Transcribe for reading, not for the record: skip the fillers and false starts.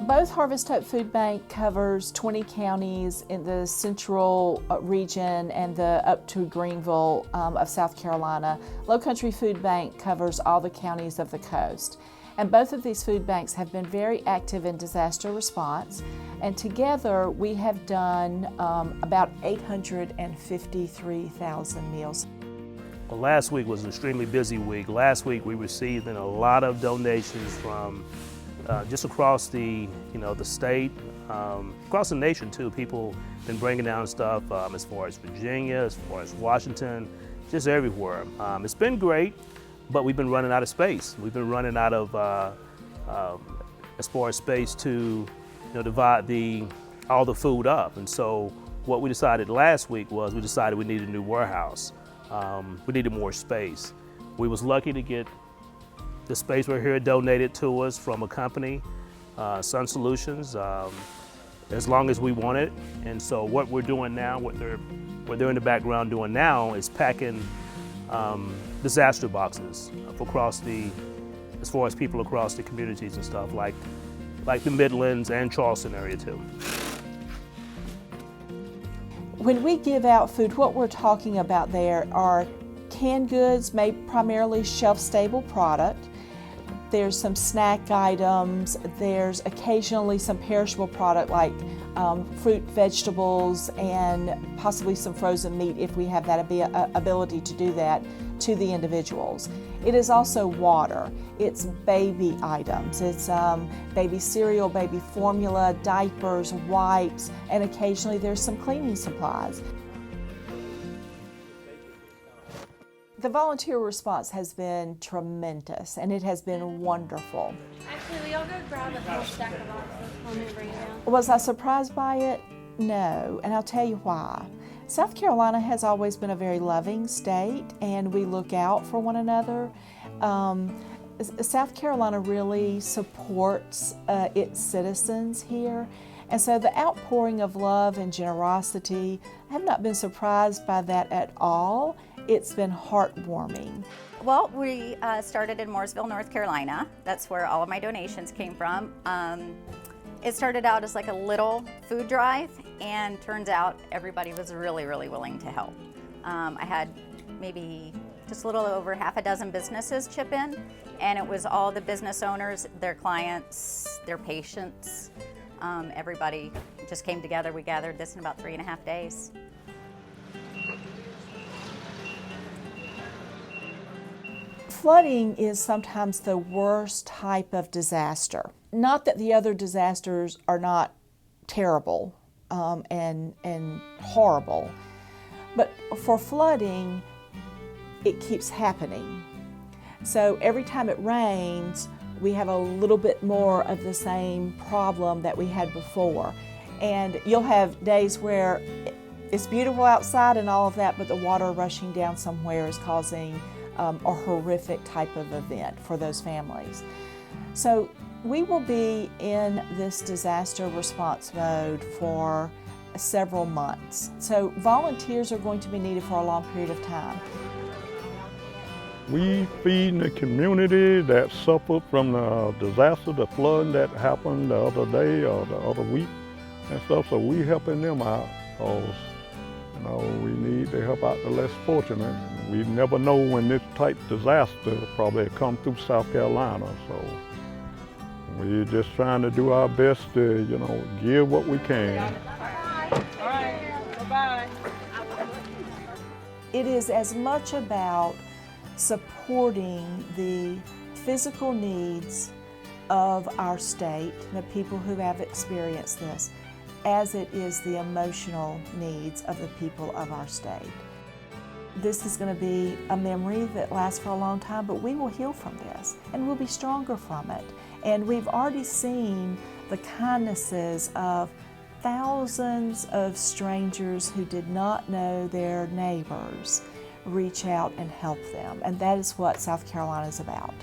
Both Harvest Hope Food Bank covers 20 counties in the central region and up to Greenville of South Carolina. Low Country Food Bank covers all the counties of the coast. And both of these food banks have been very active in disaster response. And together we have done about 853,000 meals. Well, last week was an extremely busy week. Last week we received a lot of donations from just across the state, across the nation too. People been bringing down stuff as far as Virginia, as far as Washington, just everywhere. It's been great, but we've been running out of space. We've been running out of as far as space to divide all the food up. And so what we decided last week was we decided we needed a new warehouse. We needed more space. We was lucky to get the space right here donated to us from a company, Sun Solutions, as long as we want it. And so what we're doing now, what they're in the background doing now is packing disaster boxes as far as people across the communities and stuff like the Midlands and Charleston area too. When we give out food, what we're talking about there are canned goods made primarily shelf-stable product. There's some snack items. There's occasionally some perishable product like fruit, vegetables, and possibly some frozen meat if we have that ability to do that to the individuals. It is also water. It's baby items. It's baby cereal, baby formula, diapers, wipes, and occasionally there's some cleaning supplies. The volunteer response has been tremendous, and it has been wonderful. Actually, we all go grab a whole stack of boxes when we bring it down. Was I surprised by it? No, and I'll tell you why. South Carolina has always been a very loving state, and we look out for one another. South Carolina really supports its citizens here, and so the outpouring of love and generosity, I have not been surprised by that at all. It's been heartwarming. Well, we started in Mooresville, North Carolina. That's where all of my donations came from. It started out as like a little food drive, and turns out everybody was really, really willing to help. I had maybe just a little over half a dozen businesses chip in, and it was all the business owners, their clients, their patients. Everybody just came together. We gathered this in about 3.5 days. Flooding is sometimes the worst type of disaster. Not that the other disasters are not terrible and horrible, but for flooding, it keeps happening. So every time it rains, we have a little bit more of the same problem that we had before. And you'll have days where it's beautiful outside and all of that, but the water rushing down somewhere is causing a horrific type of event for those families. So we will be in this disaster response mode for several months. So volunteers are going to be needed for a long period of time. We feed the community that suffered from the disaster, the flooding that happened the other day or the other week and stuff, so we helping them out because we need to help out the less fortunate. We never know when this type of disaster probably come through South Carolina, so we're just trying to do our best to, give what we can. All right, bye-bye. It is as much about supporting the physical needs of our state, the people who have experienced this, as it is the emotional needs of the people of our state. This is going to be a memory that lasts for a long time, but we will heal from this and we'll be stronger from it. And we've already seen the kindnesses of thousands of strangers who did not know their neighbors reach out and help them. And that is what South Carolina is about.